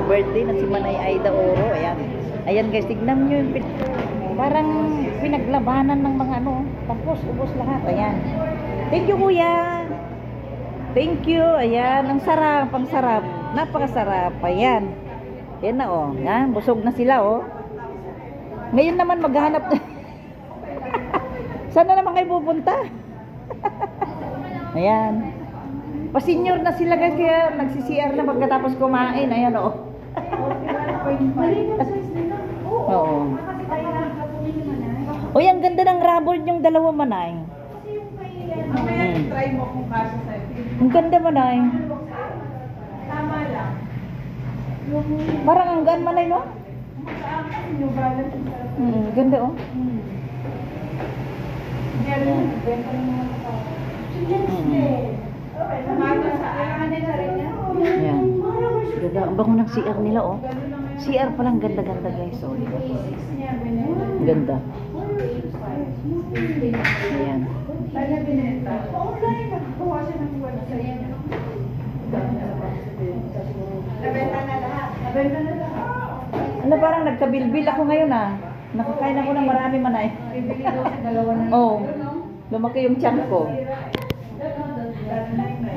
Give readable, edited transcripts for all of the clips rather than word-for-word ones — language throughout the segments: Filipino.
birthday na si Manay Aida Oro. Ayan. Ayan guys, tignan nyo yung parang pinaglabanan ng mga ano. Tapos, ubos lahat. Ayan. Thank you, kuya. Thank you. Ayan. Ang sarap. Ang sarap. Napakasarap. Ayan. Ayan na, oh. Ayan. Busog na sila, oh. Ngayon naman, maghahanap na. Saan na naman kayo pupunta? Ayan. Pa-senior na sila guys, kaya nagsi-CR na pagkatapos kumain. Ayan, oh. Oo. Uy, ang ganda ng rubber yung dalawa, Manay. Try mo kung kasya sa'yo. Ang ganda, Manay. Tama lang. Parang ang gaan, Manay, no? Yung balance yung sarap. Ganda, oh. Ayan. Ganda. Ang bango ng CR nila, oh. CR palang ganda-ganda, guys. Oh, diba? Ganda. Ayan. Ano, parang nagkabilbil ako ngayon, ah. Nakakain ako ng marami, Manay. Oh. Lumaki yung tiyan ko.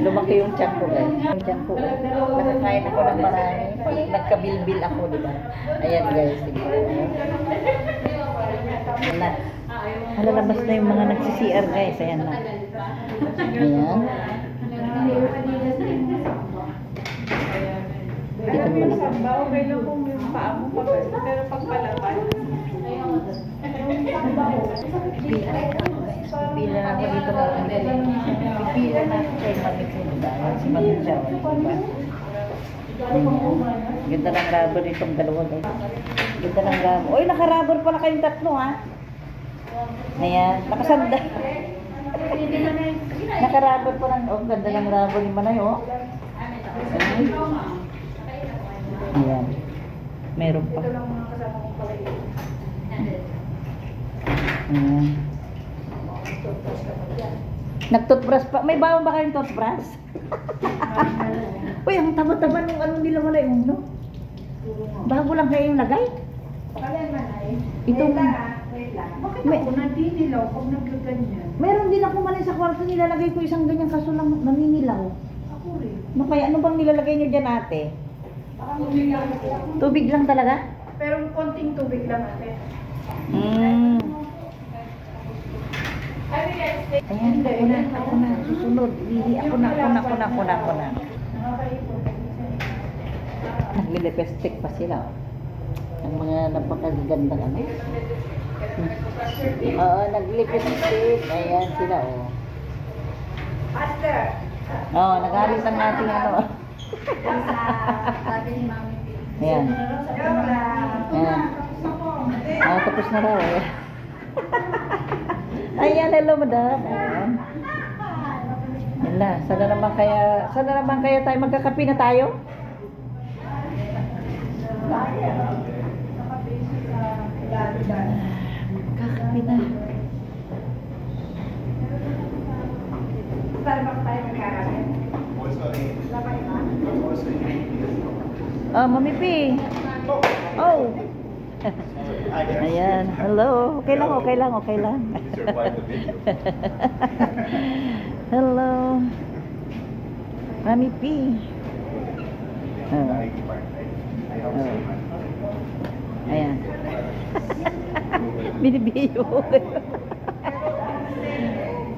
Lumaki yung tiyan ko, guys. Yung tiyan ko. Nakakain ako ng marami. Pag nagkabilbil ako, diba? Ayan, guys. Ayan na. Halalabas na yung mga nagsi-CR, guys. Ayan na. Ayan. Dito mo na. Okay lang kung yung paa mo pa, pero pag palaban. Pipila na ako dito na. Pipila na ako kay Mamitsunda. Si Mamitsunda. Ganda ng rubber itong dalawa, guys. Ganda ng rubber. Uy, naka-rubber pala kayong tatlo, ha? Ayan, nakasanda. Naka-rubber pa lang. Oh, ganda ng rubber ni Manay, oh. Ayan. Meron pa. Ayan. Nag-toothbrush pa. May bawang ba kayong toothbrush? Uy, ang taba-taba nung ano nila Manay, no? Bago lang kayo yung lagay? Itong... Bakit ako naninilaw pag naglaganyan? Meron din ako Manay sa kwarto, nilalagay ko isang ganyan kaso lang naninilaw. Ako rin. No, kaya ano bang nilalagay nyo dyan, ate? Tubig lang talaga? Pero konting tubig lang, ate. Ayan, ako na, susunod. Ako na. Naglilipstick pa sila. Ang mga napakaganda ano. Oo, naglilipstick. Ayan sila, oh. Master! Oo, nag-alis ang ating ano. Ayan. Ayan. Tapos na raw, eh. Ayan, hello, madam. Ayan. Yan na. Sana naman kaya tayo magkakapi na tayo? Magkakapi na. Starbucks tayo magkakaroon. Oh, Mami P. Oh. Ayan. Hello. Okay lang. Hello. Mami P. Oh. Ayan. Binibiyo.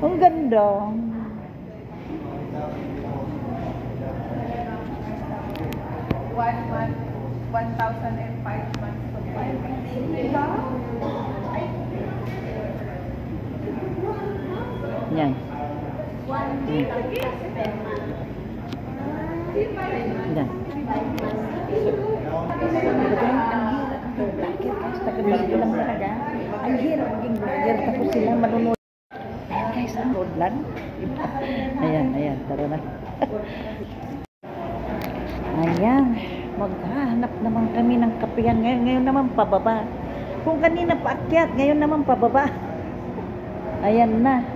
Ang ganda. One month, 1,005 months to 5 months. Diba? Yan. Yan. Taga-video lang talaga. Ang hirap maging vlogger. Tapos sila manunod. Ayan guys, ang roadland. Ayan. Tara na. Ayan. Maghahanap naman kami ng kapihan. Ngayon naman pababa. Kung kanina paakyat, ngayon naman pababa. Ayan na.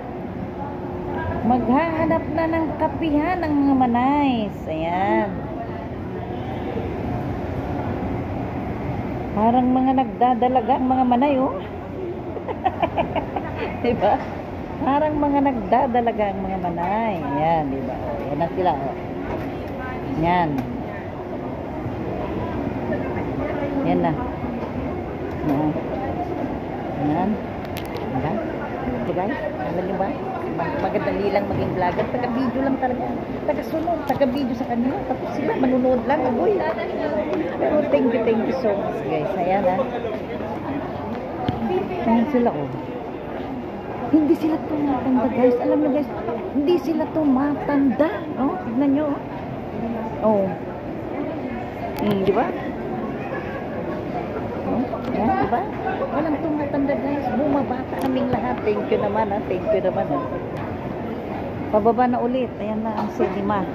Maghahanap na ng kapihan ng mga manays. Ayan. Parang mga nagdadalaga ang mga manay, oh. Diba? Parang mga nagdadalaga ang mga manay. Ayan, diba? Oh, yan na sila, oh. Yan. Yan na. Yan. Yan. Diba? Ito guys, alam nyo ba? Magandali lang maging vlogger. Taga-video lang talaga. Taga-sunod. Taga-video sa kanila. Tapos sila manunood lang. Agoy. Pero thank you so much guys. Ayan ha. Ayan sila oh. Hindi sila tumatanda guys. Alam nyo guys, hindi sila tumatanda. Oh, tignan nyo oh. Di ba? Yan, diba? Walang tumatanda guys. Bumabata kaming lahat. Thank you naman ha. Thank you naman ha. Pababa na ulit. Ayan na ang cinema.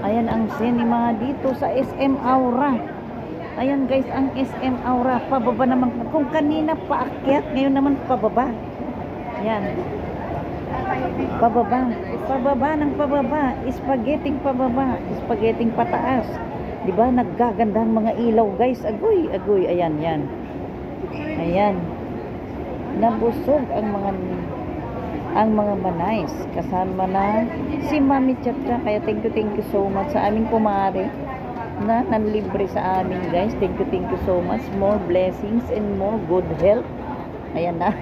Ayan ang cinema dito sa SM Aura. Ayan guys, ang SM Aura. Pababa naman. Kung kanina paakyat, ngayon naman pababa. Ayan. Pababa. Pababa ng pababa. Spaghetti pababa. Spaghetti pataas. Diba? Naggaganda ang mga ilaw guys. Agoy, agoy. Ayan, yan. Ayan. Nabusog ang mga manays. Kasama na si Mami Chacha. Kaya thank you so much sa aming kumare na nanlibre sa amin guys. Thank you so much. More blessings and more good health. Ayan na.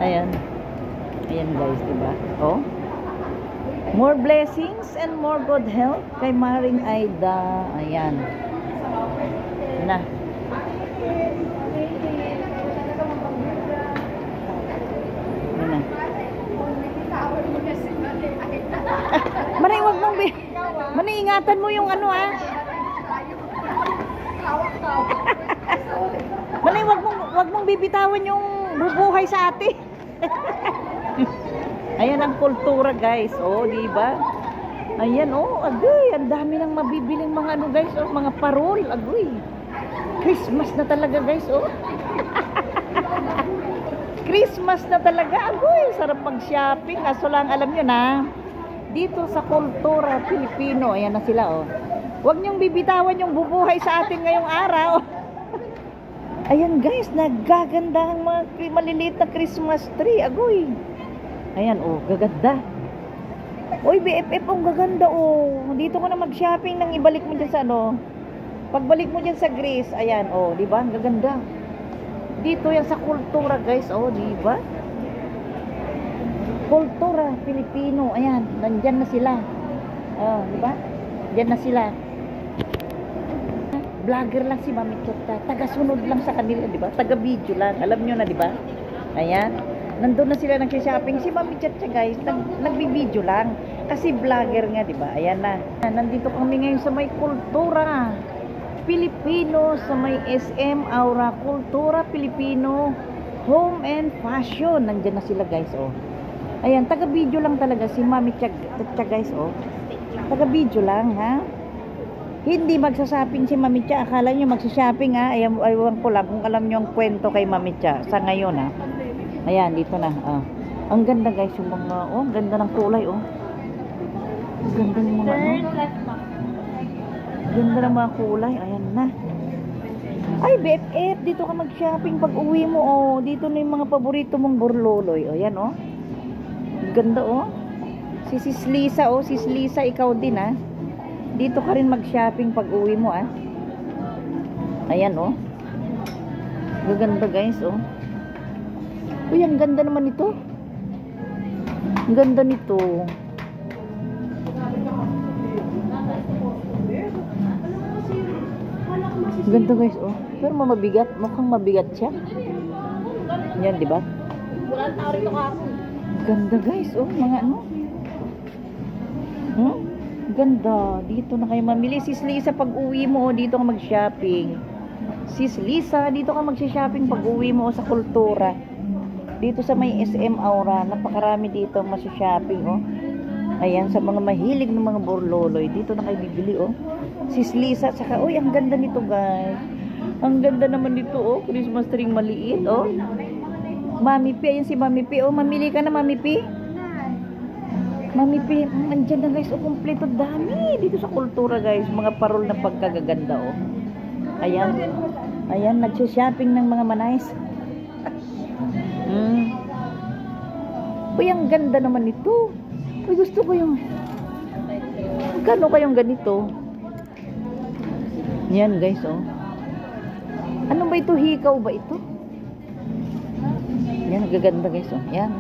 Ayan. Ayan guys, diba? Oh. More blessings and more good health kay Maring Aida. Ayan. Na. Ayan na. Maray, wag mong Maray, ingatan mo yung ano ah. Maray, wag mong bibitawan yung bubuhay sa ate. Ayan ang kultura guys. Oh, di ba? Ayan oh, agoy, ang dami nang mabibiling mga ano guys, oh, mga parol, agoy. Christmas na talaga guys, oh. Christmas na talaga, agoy. Sarap mag-shopping. Kaso lang alam niyo na, dito sa kultura Pilipino, ayan na sila oh. Huwag niyong bibitawan yung bubuhay sa atin ngayong araw. Ayan guys, naggaganda ang mga maliliit na Christmas tree, agoy. Ayan, oh, gaganda. Uy, BFF, ang gaganda, oh. Dito ko na mag-shopping nang ibalik mo dyan sa ano. Pagbalik mo dyan sa Greece, ayan, oh, di ba? Ang gaganda. Dito yan sa kultura, guys, oh, di ba? Kultura, Pilipino, ayan, nandyan na sila. Oh, di ba? Diyan na sila. Vlogger lang si Mami Chacha. Taga-sunod lang sa kanila, di ba? Taga-video lang. Alam nyo na, di ba? Ayan. Nandun na sila nag-shopping. Si Mami Chacha guys, nagbi-video lang. Kasi vlogger nga, di ba? Ayan na. Nandito kami ngayon sa may kultura Pilipino, sa may SM Aura. Kultura Pilipino, home and fashion. Nandyan na sila guys, oh. Ayan, taga-video lang talaga si Mami Chacha guys, oh. Taga-video lang, ha? Hindi magsashopping si Mami Cha. Akala nyo magsashopping, ha? Ayaw ko lang kung alam nyo ang kwento kay Mami Cha. Sa ngayon, ha? Ayan, dito na. Ang ganda guys, yung mga, oh, ganda ng kulay, oh. Ganda ng mga, ganda ng mga kulay. Ayan na. Ay, BFF, dito ka mag-shopping pag uwi mo, oh. Dito na yung mga paborito mong burloloy. Oh, ayan, oh. Ganda, oh. Si Sis Lisa, oh. Sis Lisa, ikaw din, ha. Dito ka rin mag-shopping pag uwi mo, ah. Ayan, oh. Gaganda, guys, oh. Uy, ang ganda naman ito. Ang ganda nito. Ganda guys, oh. Pero mabigat. Mukhang mabigat siya. Yan, di ba? Ganda guys, oh. Mga ano. Ganda. Dito na kayo mamili. Sis Lisa, pag uwi mo, oh, dito ka mag-shopping. Sis Lisa, dito ka mag-shopping pag uwi mo, oh, sa kultura. Dito sa may SM Aura, napakarami dito ang shopping, oh. Ayan, sa mga mahilig ng mga burloloy, dito na kayo bibili, oh. Sis Lisa, saka, uy, ang ganda nito, guys. Ang ganda naman dito, oh. Christmas tree maliit, oh. Mami P, ayan si Mami P, oh. Mamili ka na, Mami P. Mami P, andyan na, guys, oh. Kompleto, dami. Dito sa kultura, guys. Mga parol na pagkagaganda, oh. Ayan. Ayan, nagsha-shopping ng mga manays. Uy, ang ganda naman ito. Uy, gusto ko yung... Magkano kayong ganito? Yan guys, oh. Ano ba ito? Hikaw ba ito? Yan, gaganda guys, oh. Yan.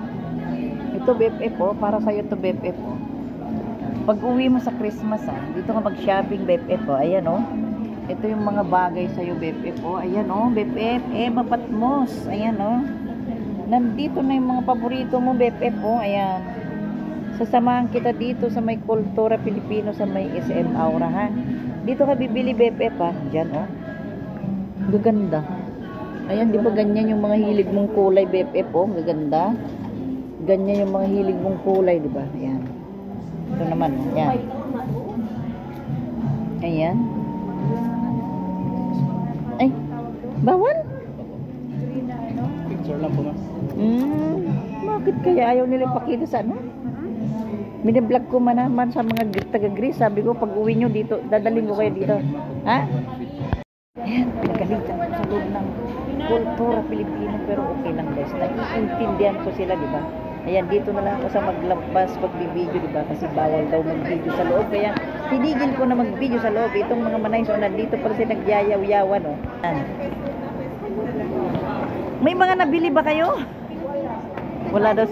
Ito BFF, oh. Para sa'yo ito BFF, oh. Pag uwi mo sa Christmas, ah, dito ka mag-shopping BFF, oh. Ayan, oh. Ito yung mga bagay sa'yo BFF, oh. Ayan, oh. BFF, Patmos. Ayan, oh. Nandito na yung mga paborito mo BFF, oh. Ayan. Sasamahan kita dito sa may Kultura Pilipino sa may SM Aura, ha. Dito ka bibili BFF, ha. Diyan, oh. Gaganda. Ayan, di ba ganyan yung mga hilig mong kulay BFF, oh. Gaganda. Ganyan yung mga hilig mong kulay, di ba? Ayan. Ito naman, oh. Ayan. Ayan. Ay, bawal? Picture lang po na. Bakit kaya ayaw nila ipakita sa ano? Biniblog ko man naman sa mga taga-Greece. Sabi ko, pag uwi nyo dito, dadalhin ko kayo dito. Ha? Ayan, pinagalitan ko sa loob ng Kultura Pilipino. Pero okay lang guys. Naiintindihan ko sila, di ba? Ayan, dito na lang ako sa maglabas pagbibideo, di ba? Kasi bawal daw mag-video sa loob. Kaya tinigil ko na mag-video sa loob. Itong mga manay, so nandito pa sila nagyayaw-yawan, oh. Ayan. May mga nabili ba kayo? Wala daw.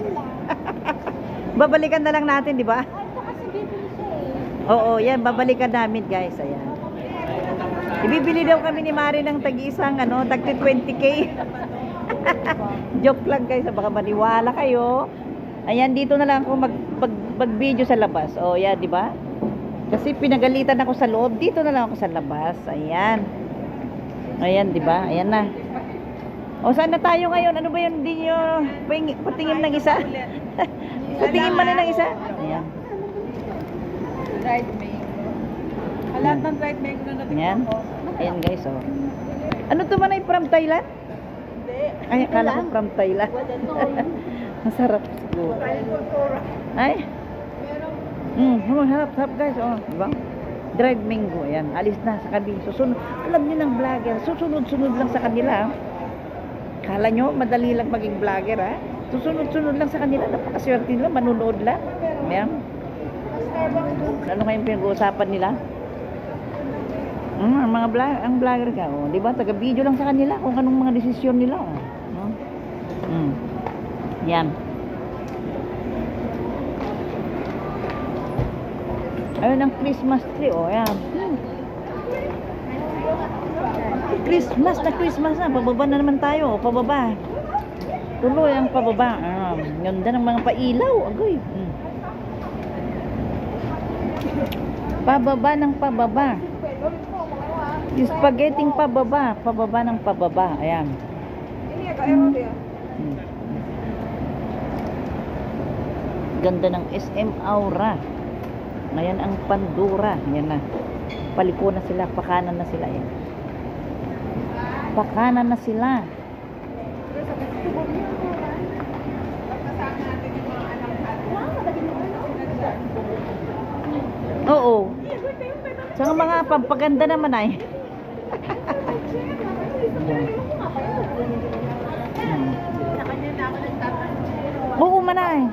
Babalikan na lang natin, di ba? Oo, yan, babalikan namin, guys. Ayan. Ibibili daw kami ni Mari ng tag-isang, ano, tagti 20k. Joke lang, guys. Baka maniwala kayo. Ayan, dito na lang ako mag-video sa labas. O, yan, di ba? Kasi pinagalitan ako sa loob. Dito na lang ako sa labas. Ayan. Ayan, di ba? Ayan na. O, saan na tayo ngayon? Ano ba yun? Hindi nyo patingin ng isa? Patingin mo na ng isa? Ayan. Dried mango. Lahat ng dried mango na natin. Ayan. Ayan guys, oh. Ano to man ay from Thailand? Hindi. Ay, akala ko from Thailand. Masarap siguro. Ay? Harap guys, oh. Diba? Dried mango. Ayan. Alis na sa kanila. Susunod. Alam niyo ng vlogger. Susunod-sunod lang sa kanila. Kala nyo, madali lang maging vlogger, ha? Susunod-sunod lang sa kanila. Napakaswerte nila, manunood lang. Ayan. Ano kayong pinag-uusapan nila? Ang vlogger ka, oh. Diba? Taga-video lang sa kanila kung anong mga desisyon nila, oh. Yan. Ayun ang Christmas tree, oh. Ayan. Christmas na, pababa na naman tayo, pababa. Tuloy ang pababa. Ganda ng mga pailaw, agoy. Pababa ng pababa. Spaghetti pababa, pababa ng pababa. Ayan. Ganda ng SM Aura. Ayan ang Pandora. Ayan na. Paliko na sila, pakanan na sila. Ayan. Pakanan na sila. Oo. Sa mga pampaganda naman ay. Oo man ay.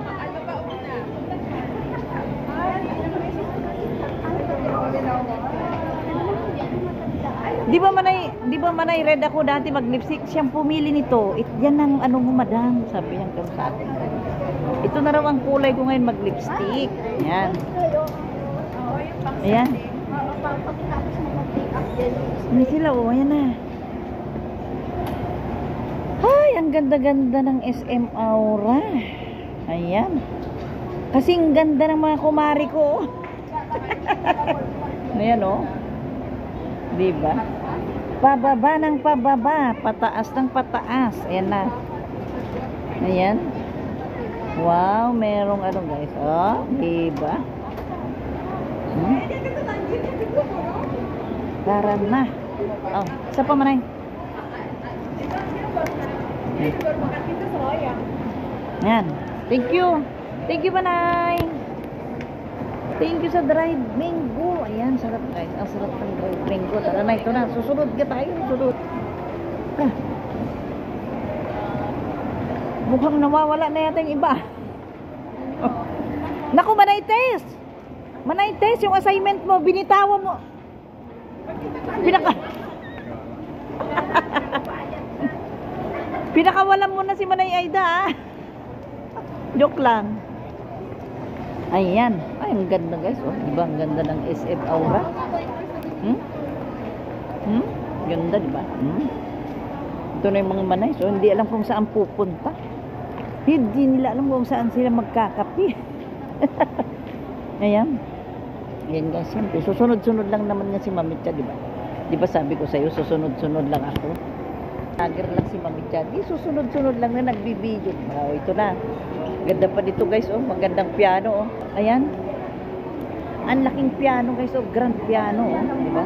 Di ba manay red ako dati mag-lipstick, siyang pumili nito. Yan ang ano mo madam, sabi niya gano'n sa akin. Ito na raw ang kulay ko ngayon mag-lipstick. Yan. Ayan. Hindi sila, oh, ayan na. Ay, ang ganda-ganda ng SM Aura. Ayan. Kasing ganda ng mga kumari ko. Ayan, oh. Diba? Pababa ng pababa, pataas ng pataas. Ayan na. Ayan. Wow, merong ano guys. Oh, diba? Tara na. Oh, isa pa manay. Ayan. Thank you. Thank you, manay. Thank you sa dried mango. Ayan, sarap guys. Ang sarap ng dried mango. Tara na, ito na. Susunod ka tayo. Susunod. Teka. Mukhang nawawala na yata yung iba. Naku, Manaytes! Manaytes, yung assignment mo, binitawan mo. Pinakawalan mo na si Manay Aida, ah. Joke lang. Ayan. Ay, ang ganda guys. Oh, diba ang ganda ng SM Aura? Ganda, diba? Ito na yung mga Manay. So, hindi alam kung saan pupunta. Hindi nila alam kung saan sila magkakapi. Ayan. Ayan guys, siyempre. Susunod-sunod lang naman nga si Mamitcha, diba? Diba sabi ko sa'yo, susunod-sunod lang ako. Lager lang si Mamitcha. Di susunod-sunod lang na nagbibideo. Oh, ito na. Ganda pa dito guys, oh. Magandang piano, oh. Ayan. Ang laking piano guys, oh. Grand piano, oh. Diba?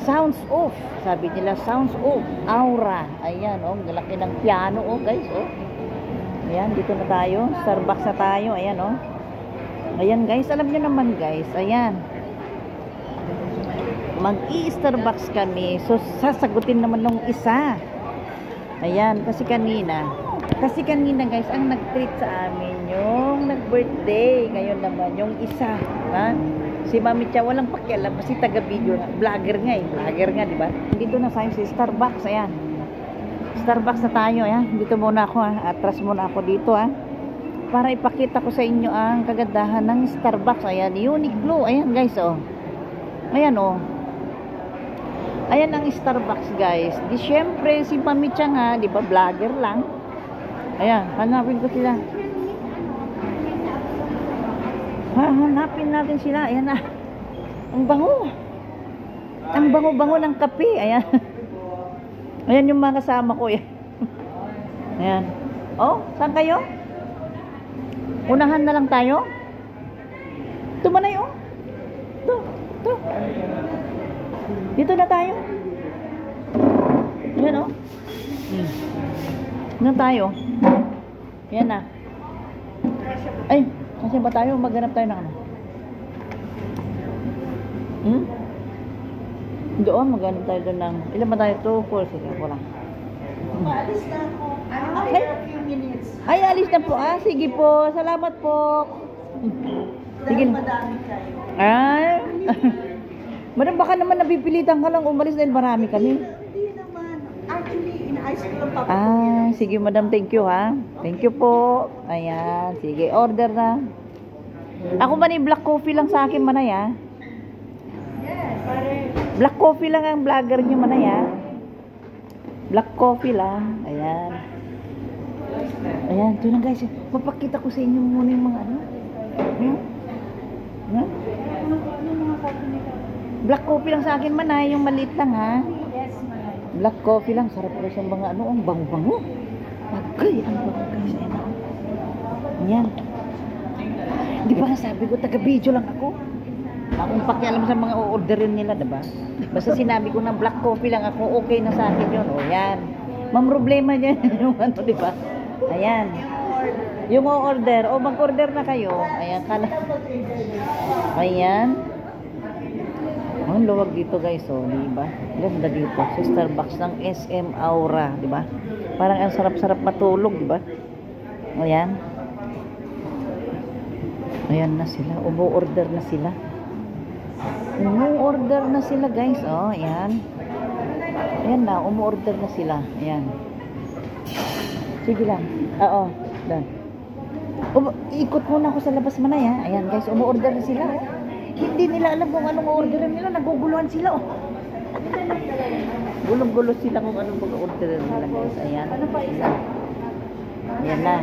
Sounds off. Sabi nila, sounds off. Aura. Ayan, oh. Ang laki ng piano, oh guys, oh. Ayan, dito na tayo. Starbucks na tayo. Ayan, oh. Ayan guys, alam nyo naman guys. Ayan. Mag-i-Starbucks kami. So, sasagutin naman nung isa. Ayan, kasi kanina guys, ang nag-treat sa amin yung nag-birthday. Ngayon naman, yung isa. Ha? Si Mami Cha, walang pakialam. Kasi taga-video na. Vlogger nga eh. Vlogger nga, diba? Dito na tayo sa Starbucks. Ayan. Starbucks na tayo. Ayan. Dito muna ako. Ha? Atras muna ako dito. Ha? Para ipakita ko sa inyo ang kagandahan ng Starbucks. Ayan. Uniqlo. Ayan guys, oh. Ayan, oh. Ayan ang Starbucks guys. Di syempre si Mami Cha nga, di ba, vlogger lang. Ayan, hanapin ko sila. Hanapin natin sila. Ayan na. Ang bango. Ang bango-bango ng kape. Ayan. Ayan yung mga kasama ko. Ayan. Oh, saan kayo? Unahan na lang tayo. Tumanay, oh. Ito. Dito na tayo. Ayan, oh. Doon tayo. Ayan na. Ay, kasi ba tayo? Maghanap tayo ng ano? Doon, maghanap tayo doon ng... Ilan ba tayo? 2, 4, sige, wala. Alis na ako. I'm here a few minutes. Ay, alis na po. Ah, sige po. Salamat po. Sige. Dahil madami kayo. Ay. Madam, baka naman napipilitan ka lang umalis dahil marami kami. Hindi naman. Actually, in-ice ko lang pa. Ah, sige madam, thank you ha. Thank you po. Ayan, sige, order na. Ako man black coffee lang sa akin, Manay ha. Yes, pare. Black coffee lang ang vlogger niyo, Manay ha. Black coffee lang. Ayan. Ayan, ito na guys. Papakita ko sa inyo muna yung mga ano. Black coffee lang sa akin, Manay. Yung maliit lang ha. Yes, Manay. Black coffee lang. Sarap ko sa mga ano. Ang bango-bango. Agay, ang bango guys. Ayan. Di ba sabi ko, taga-video lang ako. Akong pakialam sa mga o-orderin nila, diba? Basta sinabi ko na black coffee lang ako, okay na sa akin yun. O, yan. Mang problema dyan yung ano, diba? Ayan. Yung o-order. O, mag-order na kayo. Ayan, Ayan. Ang luwag dito guys, oh, diba? Ganda dito. Sa Starbucks ng SM Aura, diba? Parang ang sarap-sarap matulog, diba? Ayan. Ayan na sila. Umo-order na sila. Umu-order na sila guys. Oh, ayan. Ayan na, umu-order na sila. Ayan. Sige lang. Oo, dan. Ikot muna ako sa labas, Manay ha. Ayan guys, umu-order na sila. Oh. Hindi nila alam kung anong orderin nila. Naguguluhan sila. Oh. Gulong-gulo sila kung anong orderin nila guys. Ayan. Ano pa isa? Ayan na.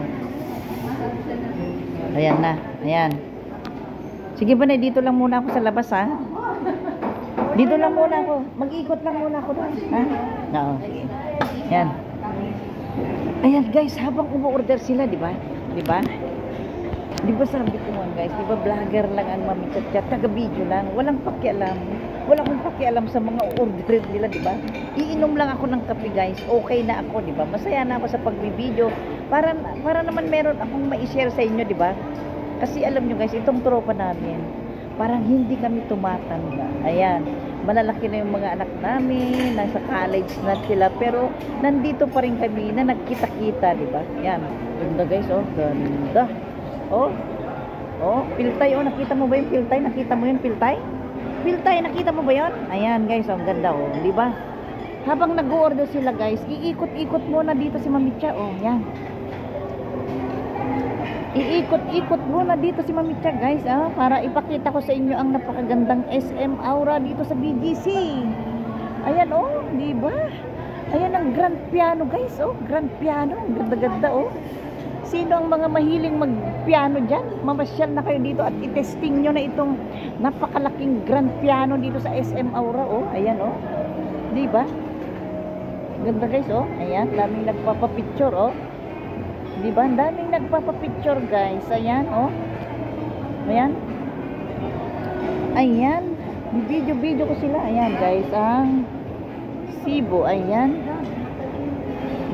Ayan na. Ayan. Sige ba na, dito lang muna ako sa labas ha. Dito lang muna ako. Mag-ikot lang muna ako doon. Ha? Oo. Ayan. Ayan guys, habang umu-order sila, di ba? Di ba? Di ba sabi ko nga guys, di ba vlogger lang ang Mami Cha, taga-video lang. Walang pakialam. Wala akong pakialam sa mga order nila, di ba? Iinom lang ako ng kape guys. Okay na ako, di ba? Masaya na ako sa pagbibideo. Para naman meron akong ma-share sa inyo, di ba? Kasi alam nyo guys, itong tropa namin, parang hindi kami tumatanda. Ayan. malalaki na yung mga anak namin, nasa college na sila, pero nandito pa rin kami na nagkita-kita, di ba? Yan. Ganda guys, oh. Ganda. Oh. Oh, Piltay, oh. Nakita mo ba yung Piltay? Nakita mo yung Piltay? Piltay, nakita mo ba yun? Ayan guys, oh. Ang ganda, oh. Di ba? Habang nag-order sila guys, iikot-ikot muna dito si Mamicha, oh. Yan. Iikot-ikot muna dito si Mamicha guys, ah, para ipakita ko sa inyo ang napakagandang SM Aura dito sa BGC. Ayan, oh, di ba? Ayan ang grand piano guys, oh, grand piano, ganda-ganda, oh. Sino ang mga mahiling mag-piano dyan? Mamasyal na kayo dito at itesting nyo na itong napakalaking grand piano dito sa SM Aura, oh. Ayan, oh. Di ba? Ganda guys, oh. Ayan, daming nagpapapicture, oh. Di ba? Daming nagpapapicture guys. Ayan, oh. Ayan. Ayan. Video ko sila. Ayan guys, ang Cebu. Ayan.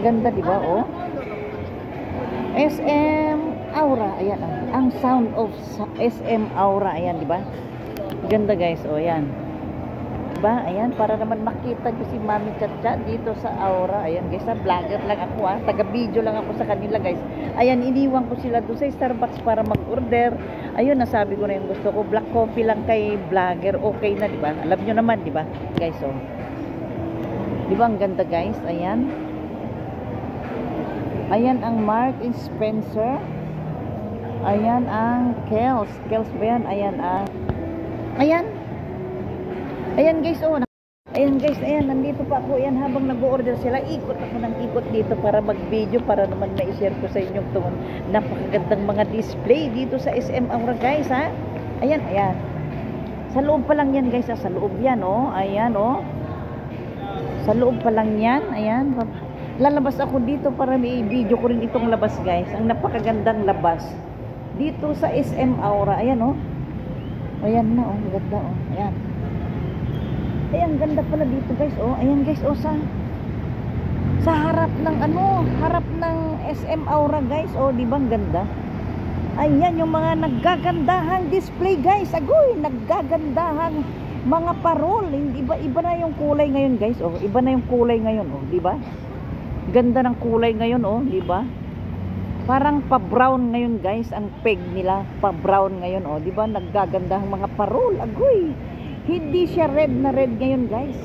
Ganda, di ba, oh. SM Aura. Ayan, ang sound of SM Aura. Ayan, di ba? Ganda guys, oh. Ayan. Diba? Ayan, para naman makita nyo si Mami Chacha dito sa Aura. Ayan guys, vlogger lang ako, taga-video lang ako sa kanila guys. Ayan, iniwan ko sila doon sa Starbucks para mag-order. Ayun, nasabi ko na yung gusto ko. Black coffee lang kay vlogger. Okay na, diba? Alam nyo naman, diba? Guys, oh. Diba, ang ganda guys? Ayan. Ayan ang Mark and Spencer. Ayan ang Kels. Kels ba yan? Ayan ang... Ayan. Ayan guys, oh. Ayan guys, ayan, nandito pa ako. Ayan, habang nag-order sila, ikot ako ng ikot dito para mag-video, para naman na-share ko sa inyo itong napakagandang mga display dito sa SM Aura guys, ha. Ayan, ayan. Sa loob pa lang yan guys, ha. Sa loob yan, oh. Ayan, oh. Sa loob pa lang yan, ayan. Lalabas ako dito para may video ko rin itong labas guys. Ang napakagandang labas dito sa SM Aura. Ayan, oh. Ayan na, oh. Ganda, oh. Ayan. Ayan, ganda pala dito guys, oh. Ayan guys, oh, sa harap ng harap ng SM Aura guys, oh, di ba ang ganda? Ayan yung mga naggagandahang display guys. Agoy, naggagandahang mga parol. Iba na yung kulay ngayon guys, oh. Iba na yung kulay ngayon, oh, di ba? Ganda ng kulay ngayon, oh, di ba? Parang pa-brown ngayon guys, ang peg nila, pa-brown ngayon, oh, di ba? Naggagandahang mga parol. Agoy. Hindi siya red na red ngayon guys.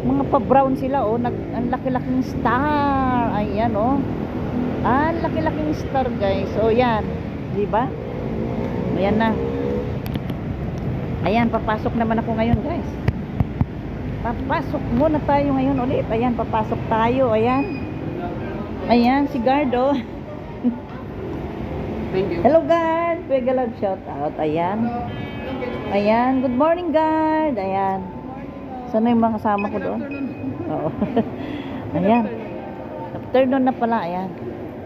Mga pa-brown sila, oh. Ang laki-laking star. Ayan, oh. Ang laki-laking star guys. Oh, yan. Diba? Ayan na. Ayan, papasok naman ako ngayon guys. Papasok muna tayo ngayon ulit. Ayan, papasok tayo. Ayan. Ayan, si guard, oh. Thank you. Hello guard. Pega love shout out. Ayan. Ayan, good morning guard. Ayan. Sana yung mga kasama ko doon? Oo. Ayan. Afternoon na pala, ayan.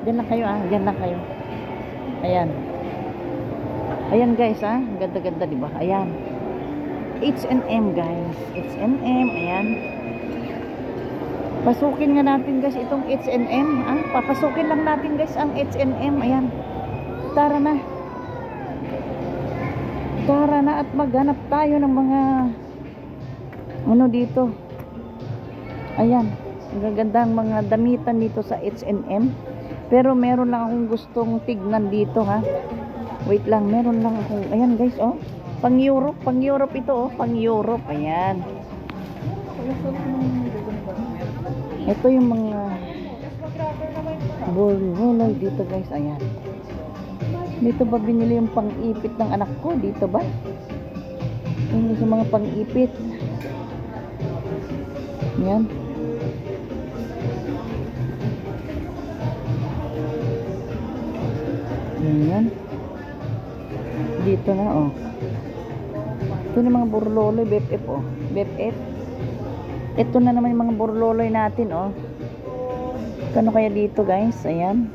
Diyan lang kayo, ah. Diyan lang kayo. Ayan. Ayan guys, ah. Ganda-ganda, di ba? Ayan. H&M guys. H&M, ayan. Pasukin nga natin guys itong H&M, ah. Papasukin lang natin guys ang H&M. Ayan. Tara na. Tara na at maghanap tayo ng mga dito. Ayan, gagandang mga damitan dito sa H&M. Pero meron lang akong gustong tignan dito, ha. Wait lang, meron lang akong, ayan guys, oh. Pang Europe ito, oh. Pang Europe, ayan. Ito yung mga bol-bolay dito guys, ayan. Dito ba binili yung pang-ipit ng anak ko? Dito ba? Yung sa mga pang-ipit. Yan. Yan. Dito na, oh. Ito na mga burloloy, BFF, oh. BFF. Ito na naman yung mga burloloy natin, oh. Kano kaya dito, guys? Ayan.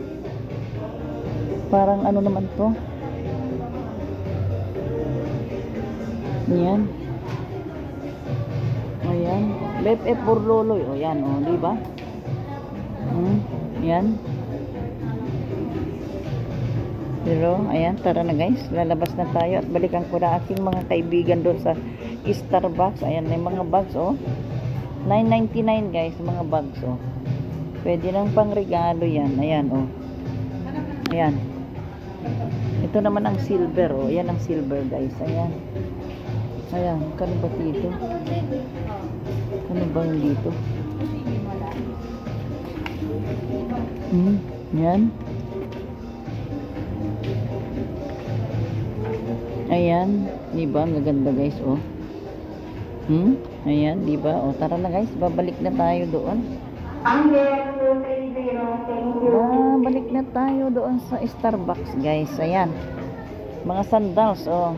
Parang ano naman to. Ayan. Ayan. BFF burloloy. O yan, o, di ba? Yan. Pero, ayan, tara na guys. Lalabas na tayo at balikan ko na aking mga kaibigan doon sa Starbucks. Ayan, may mga bags, oh. 9.99 guys, mga bags, oh. Pwede nang pang regalo yan. Ayan, oh. Ayan. Ito naman ang silver, oh. Ayan ang silver, guys. Ayan. Ayan, kano ba dito? Ano ba yung dito? Yan. Ayan, di ba? Maganda guys, oh. Ayan, di ba? Oh, tara na guys, babalik na tayo doon. Balik na tayo doon sa Starbucks, guys. Ayan. Mga sandals, oh.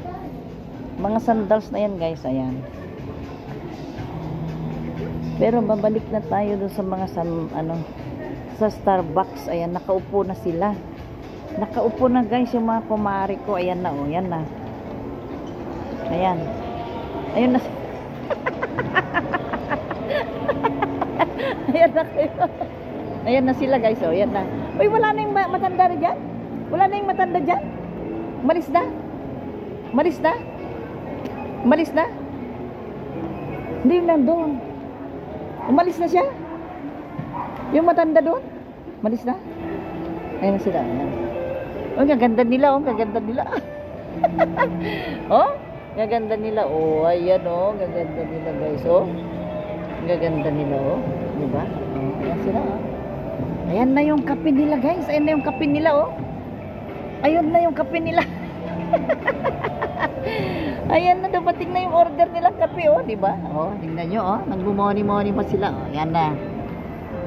Mga sandals na yan, guys. Ayan. Pero babalik na tayo doon sa mga sa Starbucks. Ayan, nakaupo na sila. Nakaupo na, guys, yung mga kumari ko. Ayan na, oh. Ayan na. Ayan. Ayun na. Ayan na kayo. Ayan na sila, guys, oh. Ayan na. Uy, wala na yung matanda rin dyan? Wala na yung matanda dyan? Malis na? Malis na? Umalis na? Hindi, yung nandun. Umalis na siya? Yung matanda doon? Umalis na? Ayun na sila. Ayan. Oh, gaganda nila, oh. Gaganda nila. Oh, gaganda nila. Oh, ayan, oh. Gaganda nila, guys, oh. Gaganda nila, oh. Diba? Oh, ayan sila, oh. Ayan na yung kape nila, guys. Ayan na yung kape nila, oh. Ayun na yung kape nila. Ayan na, dumating na yung order nilang kape, oh, di ba? Oh, tingnan nyo, oh, nagmumoni-moni pa sila, oh. Ayan na.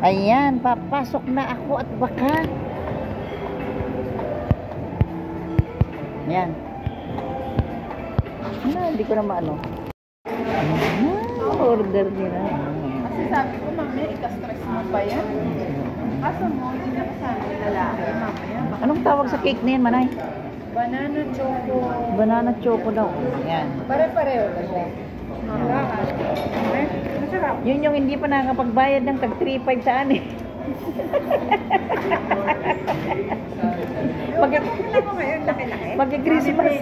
Ayan, papasok na ako at baka. Ayan. Hindi ko na maano. Order nila. Kasi sabi ko, mamaya, ika-stress mo pa yan. Kaso mo, hindi na kasama yung lalaki, mamaya. Anong tawag sa cake na yan, Manay? Banana choco. Banana choco daw. Ayan. Pare-pareho na siya. Masarap. Yun yung hindi pa nakakapagbayad ng tag 3.5 sa ani. Magki-Christmas.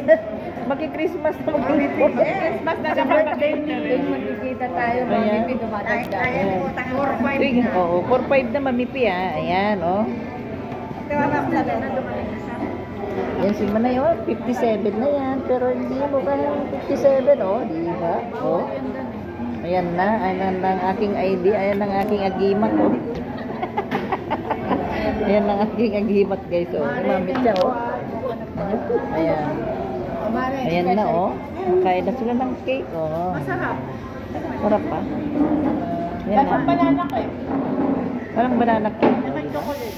Magki-Christmas na mag-report. Christmas na sa birthday ni. Magkikita tayo, mamipi dumatagda. 4-5 na. Oo, 4.5 na mamipi, ah. Ayan, oh. Tiwala ko sabi na dumating na siya. Yan si Manay, oh. 57 na yan. Pero hindi mo ba yung 57, oh. Di ba? Oh. Ayan na. Ayan ang aking ID. Ayan ang aking agimat, oh. Ayan ang aking agimat, guys, oh. Mamit siya, oh. Ayan. Ayan na, oh. Makain na sila ng cake, oh. Masarap. Sarap, pa. Ayan na. Banana cake. Parang banana cake. Naman chocolate.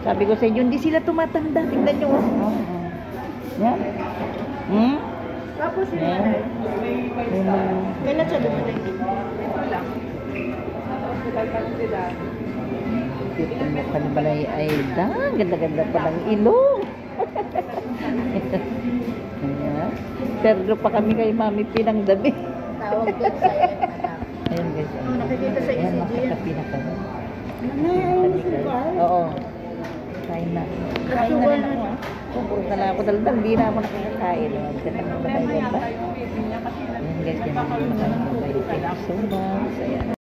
Sabi ko sa inyo, hindi sila tumatanda. Tignan nyo, oh. Yan. Tapos yun Ayan. Kailan siya dumating? Ito lang. Hospital pa sila. Ito mo ka naman ay Aida. Ganda-ganda pa ng ilong. Ayan. Pero pa kami kay Mami Pinang dami. Tawag doon sa yan, anak. Ayan, guys. Nakikita sa Ayan, ECG yan. nakatapi na kami. Nanay, Oo. Kain na. Kain na rin ako. Pupuro na lang ako. Daldal, hindi na ako nakakakain. Diyan na ako na ba? Ayan, guys. Yan na ako. Thank you so much. Ayan.